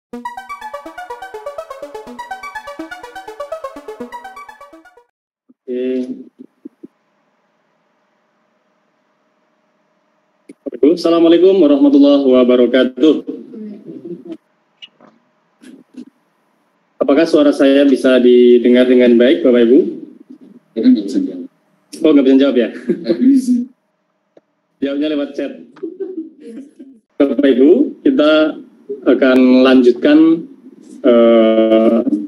Assalamualaikum warahmatullahi wabarakatuh. Apakah suara saya bisa didengar dengan baik, Bapak Ibu? Oh, nggak bisa jawab ya? Jawabnya lewat chat. Bapak Ibu, kita akan lanjutkan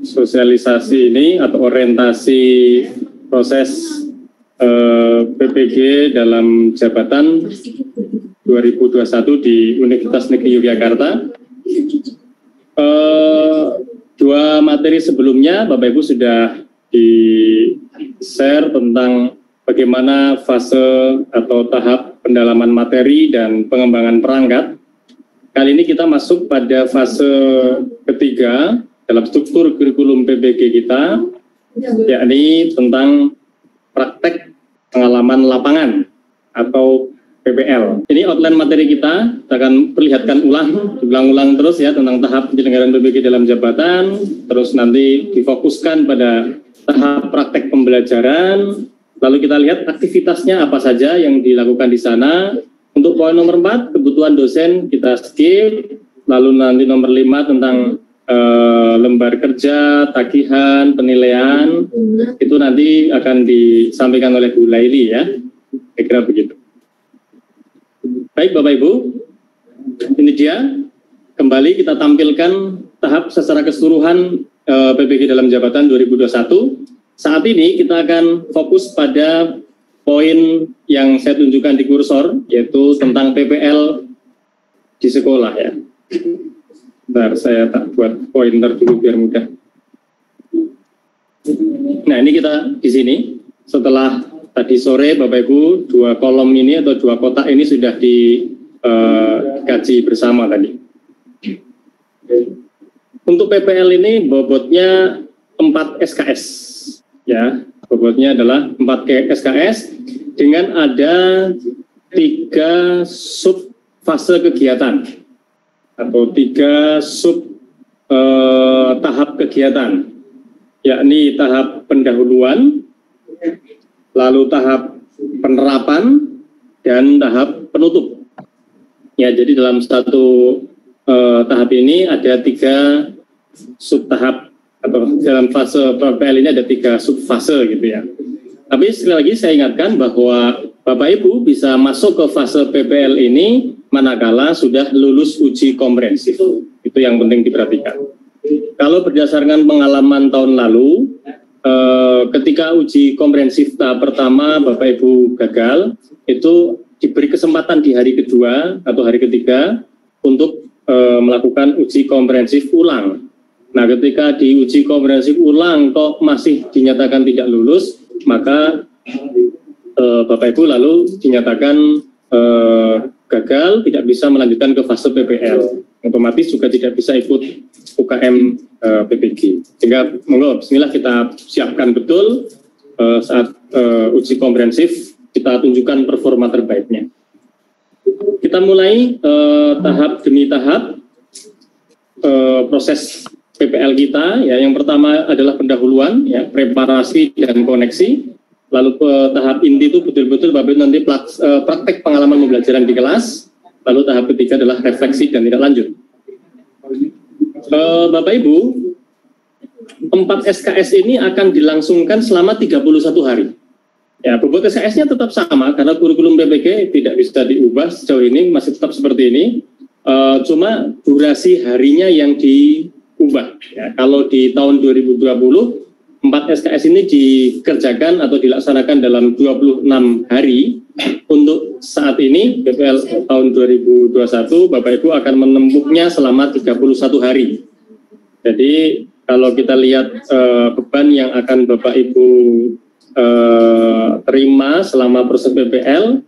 sosialisasi ini atau orientasi proses PPG dalam jabatan 2021 di Universitas Negeri Yogyakarta. Dua materi sebelumnya Bapak Ibu sudah di-share tentang bagaimana fase atau tahap pendalaman materi dan pengembangan perangkat. Kali ini kita masuk pada fase ketiga dalam struktur kurikulum PPG kita, yakni tentang praktek pengalaman lapangan atau PPL. Ini outline materi kita akan perlihatkan ulang terus ya tentang tahap penyelenggaraan PPG dalam jabatan, terus nanti difokuskan pada tahap praktek pembelajaran, lalu kita lihat aktivitasnya apa saja yang dilakukan di sana. Untuk poin nomor 4, kebutuhan dosen kita skip, lalu nanti nomor 5 tentang lembar kerja, tagihan, penilaian, itu nanti akan disampaikan oleh Bu Laili ya, kira-kira begitu. Baik Bapak Ibu, ini dia, kembali kita tampilkan tahap secara keseluruhan PPG dalam jabatan 2021. Saat ini kita akan fokus pada poin yang saya tunjukkan di kursor, yaitu tentang PPL di sekolah ya. Bentar, saya tak buat pointer dulu biar mudah. Nah ini kita di sini, setelah tadi sore Bapak Ibu, dua kolom ini atau dua kotak ini sudah dikaji bersama tadi. Untuk PPL ini bobotnya 4 SKS ya, bobotnya adalah 4 SKS dengan ada 3 sub fase kegiatan atau 3 sub tahap kegiatan, yakni tahap pendahuluan, lalu tahap penerapan, dan tahap penutup. Ya, jadi dalam satu tahap ini ada 3 sub tahap, atau dalam fase PPL ini ada 3 sub fase gitu ya. Tapi sekali lagi saya ingatkan bahwa Bapak Ibu bisa masuk ke fase PPL ini manakala sudah lulus uji komprehensif. Itu yang penting diperhatikan. Kalau berdasarkan pengalaman tahun lalu, ketika uji komprehensif tahap pertama Bapak Ibu gagal, itu diberi kesempatan di hari kedua atau hari ketiga untuk melakukan uji komprehensif ulang. Nah, ketika di uji komprehensif ulang kok masih dinyatakan tidak lulus, maka Bapak Ibu lalu dinyatakan gagal, tidak bisa melanjutkan ke fase PPL. Otomatis juga tidak bisa ikut UKM PPG. Sehingga monggo bismillah kita siapkan betul saat uji komprehensif, kita tunjukkan performa terbaiknya. Kita mulai tahap demi tahap proses PPL kita ya. Yang pertama adalah pendahuluan ya, preparasi dan koneksi. Lalu tahap inti itu betul-betul Bapak nanti praktek pengalaman pembelajaran di kelas. Lalu tahap ketiga adalah refleksi dan tindak lanjut. Bapak Ibu, 4 SKS ini akan dilangsungkan selama 31 hari. Ya, bobot SKS-nya tetap sama karena kurikulum PPG tidak bisa diubah sejauh ini, masih tetap seperti ini. Cuma durasi harinya yang diubah. Ya, kalau di tahun 2020, 4 SKS ini dikerjakan atau dilaksanakan dalam 26 hari. Untuk saat ini, PPL tahun 2021, Bapak Ibu akan menempuhnya selama 31 hari. Jadi, kalau kita lihat beban yang akan Bapak Ibu terima selama proses PPL,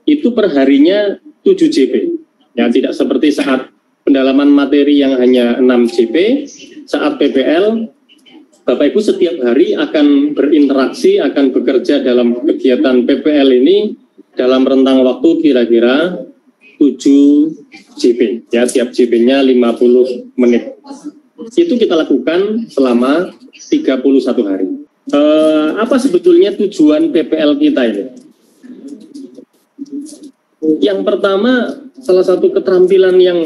itu perharinya 7 JP. Ya, tidak seperti saat pendalaman materi yang hanya 6 JP, saat PPL, Bapak Ibu setiap hari akan berinteraksi, akan bekerja dalam kegiatan PPL ini dalam rentang waktu kira-kira 7 7 JP, ya tiap JP-nya 50 menit. Itu kita lakukan selama 31 hari. Apa sebetulnya tujuan PPL kita ini? Yang pertama, salah satu keterampilan yang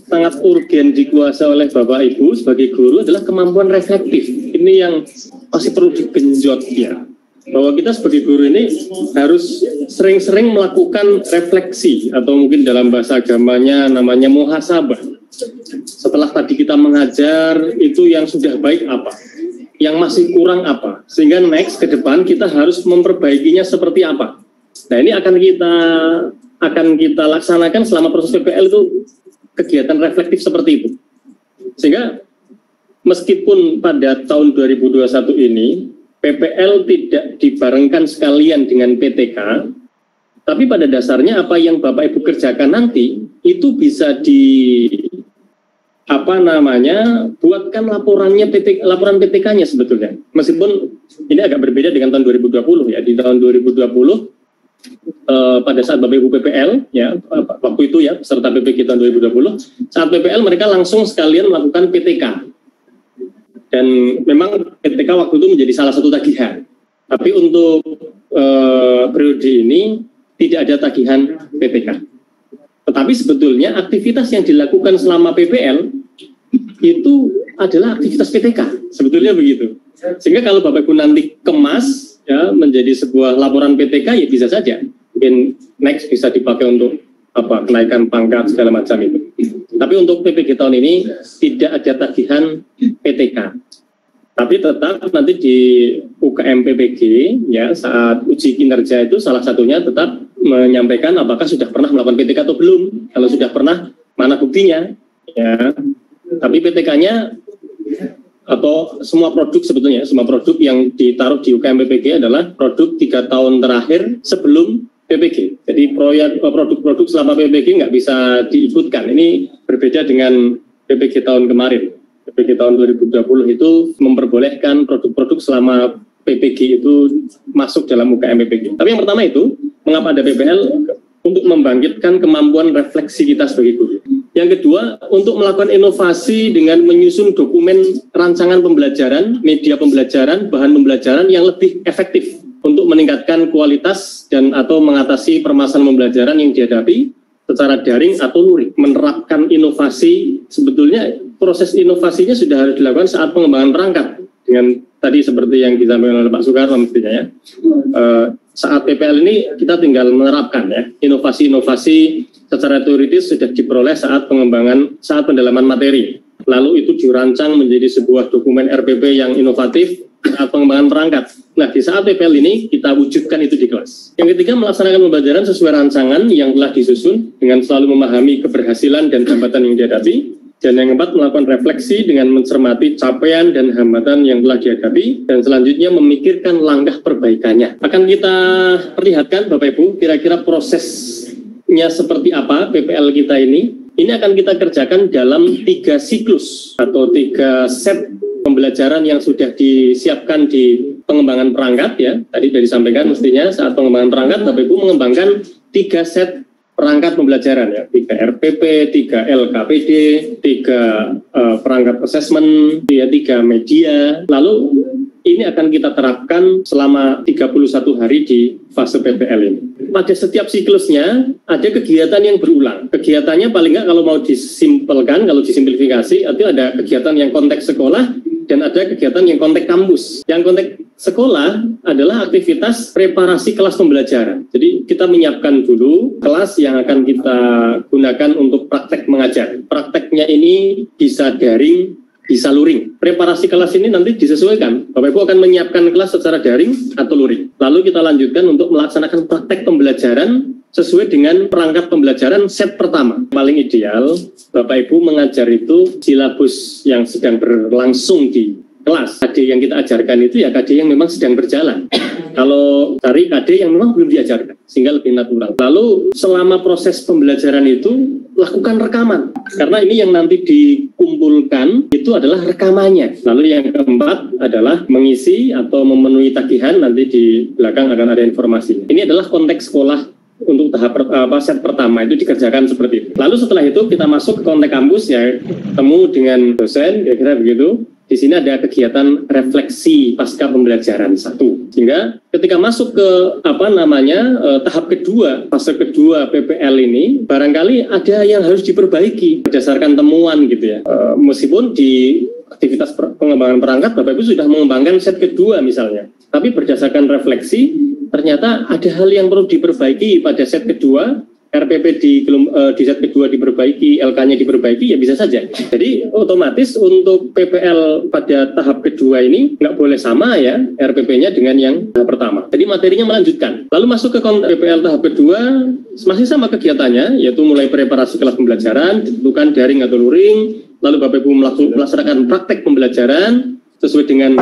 sangat urgen dikuasai oleh Bapak Ibu sebagai guru adalah kemampuan reflektif. Ini yang masih perlu digenjot ya. Bahwa kita sebagai guru ini harus sering-sering melakukan refleksi atau mungkin dalam bahasa agamanya namanya muhasabah. Setelah tadi kita mengajar itu yang sudah baik apa, yang masih kurang apa, sehingga next ke depan kita harus memperbaikinya seperti apa. Nah ini akan kita laksanakan selama proses PPL itu kegiatan reflektif seperti itu. Sehingga meskipun pada tahun 2021 ini PPL tidak dibarengkan sekalian dengan PTK, tapi pada dasarnya apa yang Bapak Ibu kerjakan nanti itu bisa buatkan laporan PTK-nya sebetulnya. Meskipun ini agak berbeda dengan tahun 2020 ya. Di tahun 2020 pada saat Bapak Ibu PPL ya waktu itu ya peserta PPG tahun 2020, saat PPL mereka langsung sekalian melakukan PTK. Dan memang PTK waktu itu menjadi salah satu tagihan. Tapi untuk periode ini tidak ada tagihan PTK. Tetapi sebetulnya aktivitas yang dilakukan selama PPL itu adalah aktivitas PTK. Sebetulnya begitu. Sehingga kalau Bapak Ibu nanti kemas ya menjadi sebuah laporan PTK ya bisa saja. Mungkin next bisa dipakai untuk kenaikan pangkat segala macam itu. Tapi untuk PPG tahun ini tidak ada tagihan PTK. Tapi tetap nanti di UKM PPG ya saat uji kinerja itu salah satunya tetap menyampaikan apakah sudah pernah melakukan PTK atau belum. Kalau sudah pernah, mana buktinya? Ya. Tapi PTK-nya atau semua produk sebetulnya, semua produk yang ditaruh di UKM PPG adalah produk 3 tahun terakhir sebelum PPG. Jadi produk-produk selama PPG nggak bisa diikutkan. Ini berbeda dengan PPG tahun kemarin. PPG tahun 2020 itu memperbolehkan produk-produk selama PPG itu masuk dalam UKM PPG. Tapi yang pertama itu, mengapa ada PPL? Untuk membangkitkan kemampuan refleksi kita sebagai guru. Yang kedua, untuk melakukan inovasi dengan menyusun dokumen rancangan pembelajaran, media pembelajaran, bahan pembelajaran yang lebih efektif untuk meningkatkan kualitas dan atau mengatasi permasalahan pembelajaran yang dihadapi secara daring atau luring. Menerapkan inovasi, sebetulnya proses inovasinya sudah harus dilakukan saat pengembangan perangkat. Dengan tadi seperti yang disampaikan oleh Pak Soekarno mestinya ya. Saat PPL ini kita tinggal menerapkan ya. Inovasi-inovasi secara teoritis sudah diperoleh saat pendalaman materi. Lalu itu dirancang menjadi sebuah dokumen RPP yang inovatif saat pengembangan perangkat. Nah, di saat PPL ini kita wujudkan itu di kelas. Yang ketiga, melaksanakan pembelajaran sesuai rancangan yang telah disusun dengan selalu memahami keberhasilan dan hambatan yang dihadapi. Dan yang keempat, melakukan refleksi dengan mencermati capaian dan hambatan yang telah dihadapi. Dan selanjutnya memikirkan langkah perbaikannya. Akan kita perlihatkan Bapak Ibu, kira-kira prosesnya seperti apa PPL kita ini. Ini akan kita kerjakan dalam 3 siklus atau 3 set pembelajaran yang sudah disiapkan di pengembangan perangkat ya. Tadi sudah disampaikan mestinya saat pengembangan perangkat Bapak Ibu mengembangkan 3 set perangkat pembelajaran ya, 3 RPP, 3 LKPD, 3 perangkat assessment, 3 media. Lalu ini akan kita terapkan selama 31 hari di fase PPL ini. Pada setiap siklusnya ada kegiatan yang berulang. Kegiatannya paling nggak kalau mau disimpelkan, kalau disimplifikasi, itu ada kegiatan yang konteks sekolah dan ada kegiatan yang konteks kampus. Yang konteks sekolah adalah aktivitas preparasi kelas pembelajaran. Jadi kita menyiapkan dulu kelas yang akan kita gunakan untuk praktek mengajar. Prakteknya ini bisa daring, bisa luring. Preparasi kelas ini nanti disesuaikan. Bapak Ibu akan menyiapkan kelas secara daring atau luring. Lalu kita lanjutkan untuk melaksanakan praktek pembelajaran sesuai dengan perangkat pembelajaran set pertama. Paling ideal, Bapak Ibu mengajar itu silabus yang sedang berlangsung di kelas. KD yang kita ajarkan itu ya KD yang memang sedang berjalan. Kalau cari KD yang memang belum diajarkan, sehingga lebih natural. Lalu selama proses pembelajaran itu, lakukan rekaman. Karena ini yang nanti dikumpulkan, itu adalah rekamannya. Lalu yang keempat adalah mengisi atau memenuhi tagihan, nanti di belakang akan ada informasinya. Ini adalah konteks sekolah untuk tahap set pertama itu dikerjakan seperti itu. Lalu setelah itu kita masuk ke konteks kampus ya, temu dengan dosen, kira-kira begitu. Di sini ada kegiatan refleksi pasca pembelajaran 1. Sehingga ketika masuk ke tahap kedua, fase kedua PPL ini, barangkali ada yang harus diperbaiki berdasarkan temuan gitu ya. Meskipun di aktivitas pengembangan perangkat Bapak Ibu sudah mengembangkan set kedua misalnya, tapi berdasarkan refleksi ternyata ada hal yang perlu diperbaiki pada set kedua. RPP di set kedua diperbaiki, LK-nya diperbaiki, ya bisa saja. Jadi otomatis untuk PPL pada tahap kedua ini nggak boleh sama ya RPP-nya dengan yang tahap pertama. Jadi materinya melanjutkan. Lalu masuk ke PPL tahap kedua, masih sama kegiatannya, yaitu mulai preparasi kelas pembelajaran, ditentukan daring atau luring, lalu Bapak Ibu melaksanakan praktek pembelajaran sesuai dengan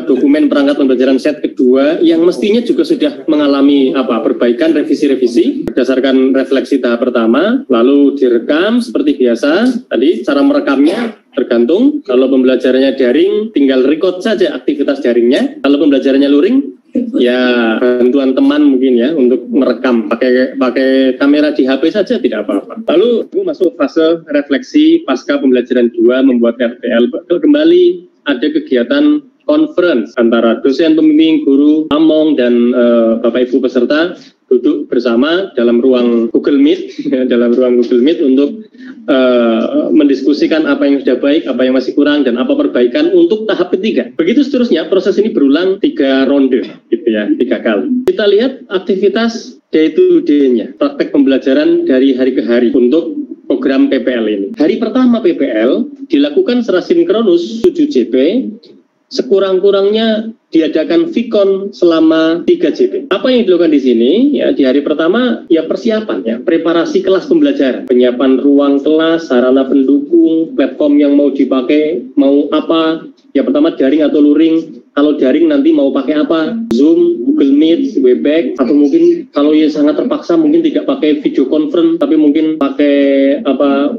dokumen perangkat pembelajaran set kedua yang mestinya juga sudah mengalami perbaikan revisi-revisi berdasarkan refleksi tahap pertama, lalu direkam seperti biasa. Tadi cara merekamnya tergantung, kalau pembelajarannya daring tinggal record saja aktivitas daringnya, kalau pembelajarannya luring ya bantuan teman mungkin ya untuk merekam pakai kamera di HP saja tidak apa-apa. Lalu masuk fase refleksi pasca pembelajaran 2 membuat RPL. Kembali ada kegiatan conference antara dosen, pembimbing, guru, pamong, dan Bapak Ibu peserta duduk bersama dalam ruang Google Meet, untuk mendiskusikan apa yang sudah baik, apa yang masih kurang, dan apa perbaikan untuk tahap ketiga. Begitu seterusnya, proses ini berulang 3 ronde, gitu ya, 3 kali. Kita lihat aktivitas day to day-nya, praktek pembelajaran dari hari ke hari untuk program PPL ini. Hari pertama PPL dilakukan secara sinkronus 7 JP, sekurang-kurangnya diadakan Vikon selama 3 JP. Apa yang dilakukan di sini? Ya, di hari pertama ya persiapan ya, preparasi kelas pembelajaran, penyiapan ruang kelas, sarana pendukung, platform yang mau dipakai, mau apa? Ya pertama daring atau luring. Kalau daring nanti mau pakai apa? Zoom, Google Meet, Webex, atau mungkin kalau yang sangat terpaksa mungkin tidak pakai video conference, tapi mungkin pakai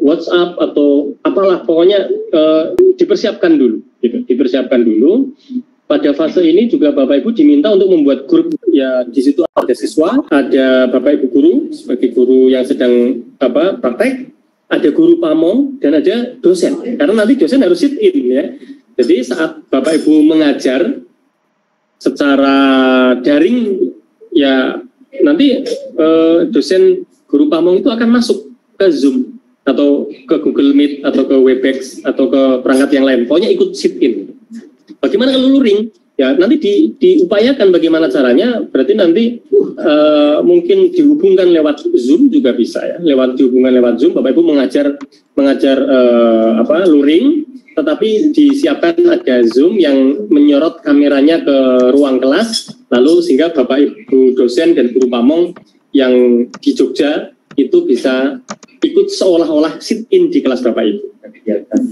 WhatsApp atau apalah, pokoknya dipersiapkan dulu. Gitu. Dipersiapkan dulu. Pada fase ini juga Bapak Ibu diminta untuk membuat grup. Ya di situ ada siswa, ada Bapak Ibu guru sebagai guru yang sedang praktek, ada guru pamong dan ada dosen. Karena nanti dosen harus sit in ya. Jadi saat Bapak Ibu mengajar secara daring, ya nanti dosen guru pamong itu akan masuk ke Zoom atau ke Google Meet atau ke Webex atau ke perangkat yang lain. Pokoknya ikut sit in. Bagaimana kalau luring? Ya nanti diupayakan bagaimana caranya. Berarti nanti mungkin dihubungkan lewat Zoom juga bisa ya. Dihubungkan lewat Zoom, Bapak Ibu mengajar luring. Tetapi disiapkan ada Zoom yang menyorot kameranya ke ruang kelas, lalu sehingga Bapak Ibu dosen dan guru pamong yang di Jogja itu bisa ikut seolah-olah sit-in di kelas Bapak Ibu.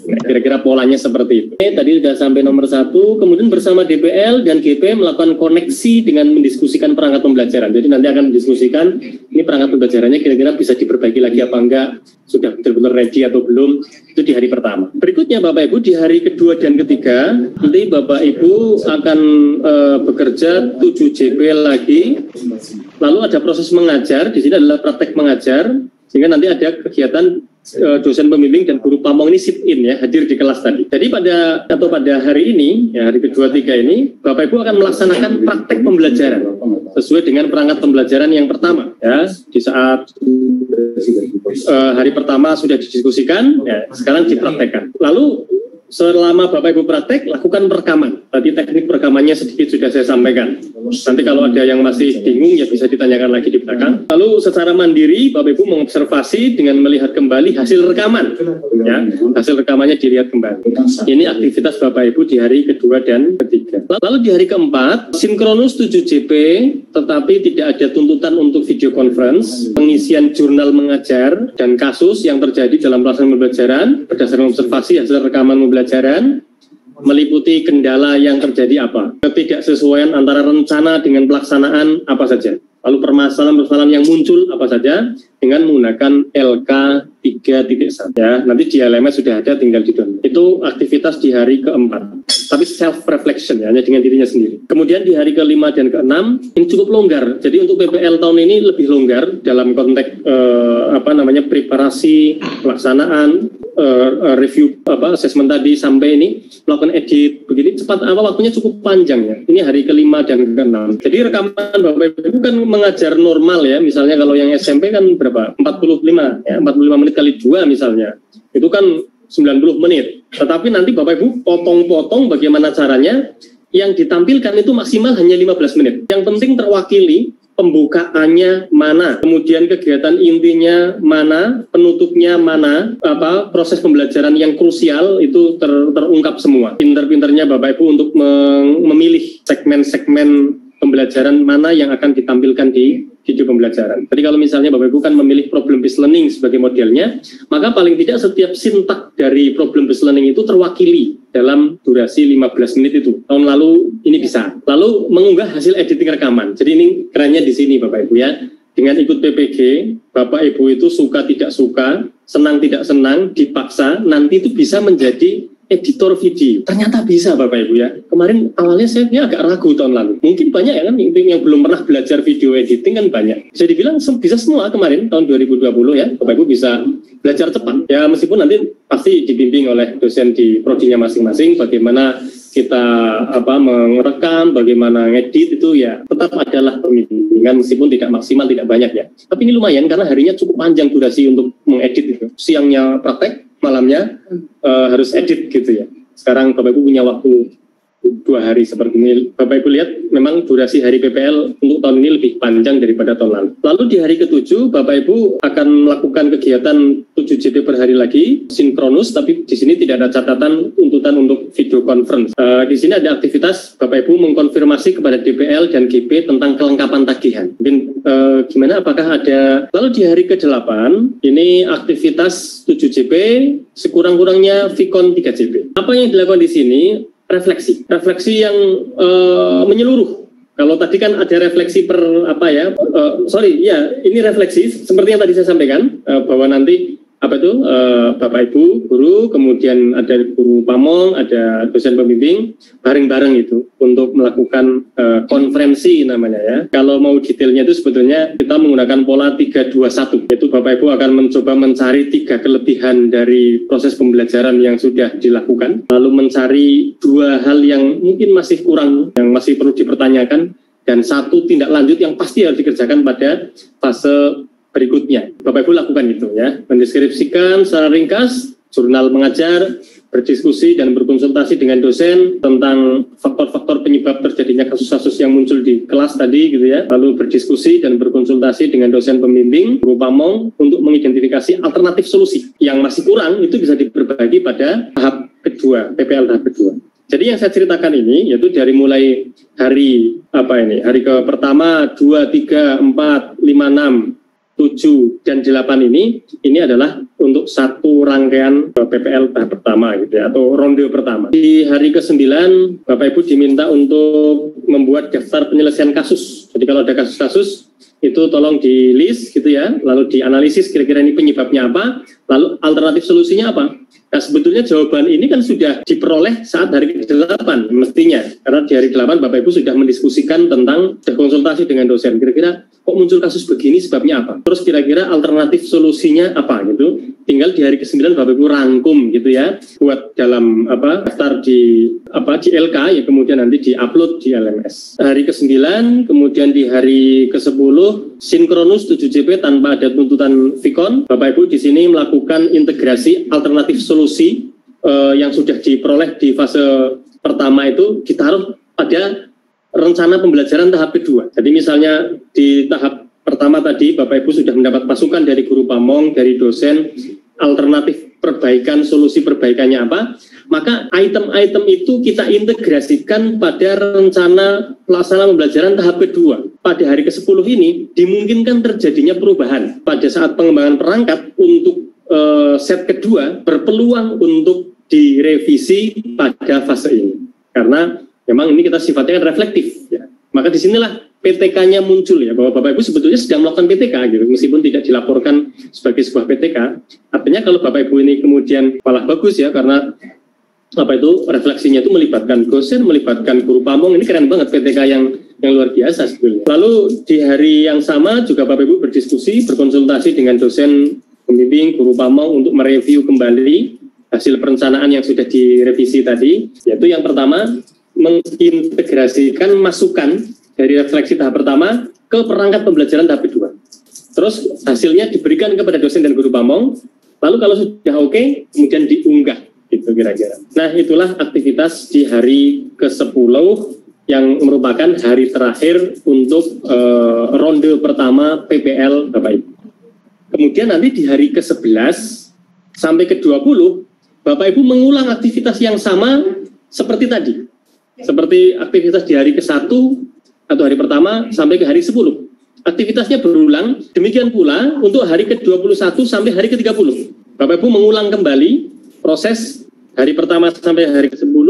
Kira-kira polanya seperti itu. Tadi sudah sampai nomor 1, kemudian bersama DPL dan GP melakukan koneksi dengan mendiskusikan perangkat pembelajaran. Jadi nanti akan mendiskusikan ini perangkat pembelajarannya kira-kira bisa diperbaiki lagi apa enggak, sudah betul-betul ready atau belum, itu di hari pertama. Berikutnya Bapak Ibu di hari kedua dan ketiga, nanti Bapak Ibu akan bekerja 7 JP lagi, lalu ada proses mengajar, di sini adalah praktek mengajar, sehingga nanti ada kegiatan dosen pembimbing dan guru pamong ini sit in ya, hadir di kelas tadi. Jadi pada hari ini ya, hari kedua tiga ini Bapak Ibu akan melaksanakan praktek pembelajaran sesuai dengan perangkat pembelajaran yang pertama ya. Di saat hari pertama sudah didiskusikan ya, sekarang dipraktekkan. Lalu selama Bapak Ibu praktek, lakukan perekaman. Tadi teknik perekamannya sedikit sudah saya sampaikan. Nanti kalau ada yang masih bingung ya bisa ditanyakan lagi di belakang. Lalu secara mandiri Bapak Ibu mengobservasi dengan melihat kembali hasil rekaman. Ya, hasil rekamannya dilihat kembali. Ini aktivitas Bapak Ibu di hari kedua dan ketiga. Lalu di hari keempat, sinkronus 7 JP, tetapi tidak ada tuntutan untuk video conference, pengisian jurnal mengajar, dan kasus yang terjadi dalam pelaksanaan pembelajaran berdasarkan observasi hasil rekaman pembelajaran, meliputi kendala yang terjadi apa, ketidaksesuaian antara rencana dengan pelaksanaan apa saja. Lalu permasalahan-permasalahan yang muncul apa saja dengan menggunakan LK 3.1 ya. Nanti di LMS sudah ada, tinggal di-download. Itu aktivitas di hari keempat. Tapi self-reflection ya, hanya dengan dirinya sendiri. Kemudian di hari ke-5 dan ke-6 ini cukup longgar. Jadi untuk PPL tahun ini lebih longgar dalam konteks preparasi, pelaksanaan, review assessment tadi sampai ini melakukan edit begini cepat waktunya cukup panjang ya. Ini hari ke-5 dan ke-6. Jadi rekaman Bapak Ibu kan mengajar normal ya. Misalnya kalau yang SMP kan berapa? 45 ya, 45 menit kali 2 misalnya. Itu kan 90 menit. Tetapi nanti Bapak Ibu potong-potong bagaimana caranya, yang ditampilkan itu maksimal hanya 15 menit. Yang penting terwakili pembukaannya mana, kemudian kegiatan intinya mana, penutupnya mana, proses pembelajaran yang krusial itu terungkap semua. Pinter-pinternya Bapak Ibu untuk memilih segmen-segmen pembelajaran mana yang akan ditampilkan di video pembelajaran. Jadi kalau misalnya Bapak Ibu kan memilih problem based learning sebagai modelnya, maka paling tidak setiap sintak dari problem based learning itu terwakili dalam durasi 15 menit itu. Tahun lalu ini bisa. Lalu mengunggah hasil editing rekaman. Jadi ini kerennya di sini Bapak Ibu ya. Dengan ikut PPG, Bapak Ibu itu suka tidak suka, senang tidak senang, dipaksa, nanti itu bisa menjadi editor video. Ternyata bisa Bapak Ibu ya. Kemarin awalnya saya agak ragu tahun lalu. Mungkin banyak ya kan yang belum pernah belajar video editing kan banyak. Bisa dibilang bisa semua kemarin tahun 2020 ya. Bapak Ibu bisa belajar cepat. Ya meskipun nanti pasti dibimbing oleh dosen di prodinya masing-masing bagaimana kita merekam, bagaimana ngedit itu ya tetap adalah pembimbingan meskipun tidak maksimal, tidak banyak ya. Tapi ini lumayan karena harinya cukup panjang durasi untuk mengedit itu. Siangnya praktek, malamnya harus edit gitu ya. Sekarang Bapak Ibu punya waktu 2 hari seperti ini. Bapak Ibu lihat memang durasi hari PPL untuk tahun ini lebih panjang daripada tahun lalu. Lalu di hari ke-7 Bapak Ibu akan melakukan kegiatan 7 JP per hari lagi, sinkronus, tapi di sini tidak ada catatan tuntutan untuk video conference. Di sini ada aktivitas Bapak Ibu mengkonfirmasi kepada DPL dan GP tentang kelengkapan tagihan. Mungkin gimana, apakah ada. Lalu di hari ke-8 ini aktivitas 7 JP, sekurang-kurangnya Vicon 3 JP. Apa yang dilakukan di sini? Refleksi yang menyeluruh. Kalau tadi kan ada refleksi ini refleksi seperti yang tadi saya sampaikan bahwa nanti Bapak Ibu guru, kemudian ada guru pamong, ada dosen pembimbing bareng-bareng itu untuk melakukan konferensi namanya ya. Kalau mau detailnya itu sebetulnya kita menggunakan pola 3-2-1, yaitu Bapak Ibu akan mencoba mencari 3 kelebihan dari proses pembelajaran yang sudah dilakukan, lalu mencari 2 hal yang mungkin masih kurang, yang masih perlu dipertanyakan, dan 1 tindak lanjut yang pasti harus dikerjakan pada fase berikutnya. Bapak Ibu lakukan itu ya, mendeskripsikan secara ringkas jurnal mengajar, berdiskusi dan berkonsultasi dengan dosen tentang faktor-faktor penyebab terjadinya kasus-kasus yang muncul di kelas tadi gitu ya, lalu berdiskusi dan berkonsultasi dengan dosen pembimbing, guru pamong untuk mengidentifikasi alternatif solusi. Yang masih kurang itu bisa diperbagi pada tahap kedua, PPL tahap kedua. Jadi yang saya ceritakan ini yaitu dari mulai hari hari ke pertama, 2, 3, 4, 5, 6, 7 dan 8 ini adalah untuk satu rangkaian PPL tahap pertama gitu ya, atau ronde pertama. Di hari ke-9 Bapak Ibu diminta untuk membuat daftar penyelesaian kasus. Jadi kalau ada kasus-kasus itu tolong di list gitu ya, lalu dianalisis kira-kira ini penyebabnya apa, lalu alternatif solusinya apa. Nah sebetulnya jawaban ini kan sudah diperoleh saat hari ke-8 mestinya, karena di hari ke-8 Bapak Ibu sudah mendiskusikan tentang, sudah konsultasi dengan dosen, kira-kira kok muncul kasus begini sebabnya apa, terus kira-kira alternatif solusinya apa gitu. Tinggal di hari ke-9 Bapak Ibu rangkum gitu ya, buat dalam daftar di LK ya, kemudian nanti di-upload di LMS. Hari ke-9, kemudian di hari ke-10 sinkronus 7 JP tanpa ada tuntutan Vicon. Bapak Ibu di sini melakukan integrasi alternatif solusi yang sudah diperoleh di fase pertama itu ditaruh pada rencana pembelajaran tahap kedua. Jadi misalnya di tahap pertama tadi Bapak Ibu sudah mendapat masukan dari guru pamong, dari dosen, alternatif perbaikan, solusi perbaikannya apa, maka item-item itu kita integrasikan pada rencana pelaksanaan pembelajaran tahap kedua. Pada hari ke-10 ini dimungkinkan terjadinya perubahan. Pada saat pengembangan perangkat untuk set kedua berpeluang untuk direvisi pada fase ini. Karena memang ini kita sifatnya reflektif ya. Maka disinilah PTK-nya muncul ya, bahwa Bapak Ibu sebetulnya sedang melakukan PTK gitu, meskipun tidak dilaporkan sebagai sebuah PTK. Artinya kalau Bapak Ibu ini kemudian malah bagus ya, karena refleksinya itu melibatkan dosen, melibatkan guru pamong, ini keren banget PTK yang luar biasa sebetulnya. Lalu di hari yang sama juga Bapak Ibu berdiskusi, berkonsultasi dengan dosen pembimbing, guru pamong untuk mereview kembali hasil perencanaan yang sudah direvisi tadi, yaitu yang pertama mengintegrasikan masukan dari refleksi tahap pertama ke perangkat pembelajaran tahap kedua. Terus hasilnya diberikan kepada dosen dan guru pamong, lalu kalau sudah oke, kemudian diunggah, gitu kira-kira. Nah, itulah aktivitas di hari ke-10 yang merupakan hari terakhir untuk ronde pertama PPL Bapak Ibu. Kemudian nanti di hari ke-11 sampai ke-20, Bapak Ibu mengulang aktivitas yang sama seperti tadi. Seperti aktivitas di hari ke-1 atau hari pertama sampai ke hari 10. Aktivitasnya berulang, demikian pula untuk hari ke-21 sampai hari ke-30. Bapak Ibu mengulang kembali proses hari pertama sampai hari ke-10,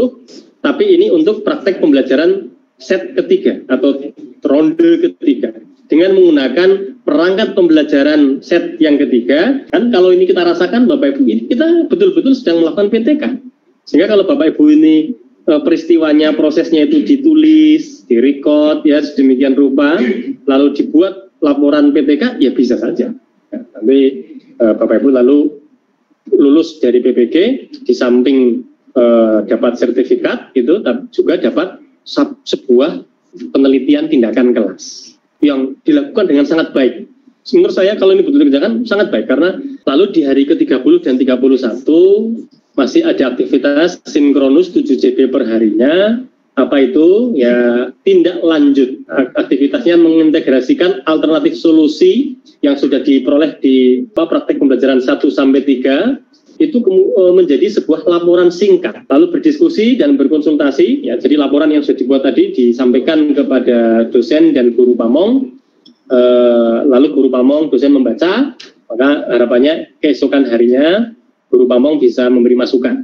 tapi ini untuk praktek pembelajaran set ketiga atau ronde ketiga. Dengan menggunakan perangkat pembelajaran set yang ketiga, kan kalau ini kita rasakan Bapak Ibu, ini kita betul-betul sedang melakukan PTK. Sehingga kalau Bapak Ibu ini peristiwanya, prosesnya itu ditulis, direcord ya sedemikian rupa, lalu dibuat laporan PTK, ya bisa saja. Nah, nanti Bapak Ibu lalu lulus dari PPG, di samping dapat sertifikat gitu, juga dapat sebuah penelitian tindakan kelas yang dilakukan dengan sangat baik. Menurut saya kalau ini betul dikerjakan sangat baik, karena lalu di hari ke-30 dan 31 masih ada aktivitas sinkronus 7 JP per harinya. Apa itu? Ya, tindak lanjut. Aktivitasnya mengintegrasikan alternatif solusi yang sudah diperoleh di praktek pembelajaran 1 sampai 3 itu menjadi sebuah laporan singkat. Lalu berdiskusi dan berkonsultasi. Ya, jadi laporan yang sudah dibuat tadi disampaikan kepada dosen dan guru pamong. Lalu guru pamong, dosen membaca. Maka harapannya keesokan harinya guru pamong bisa memberi masukan.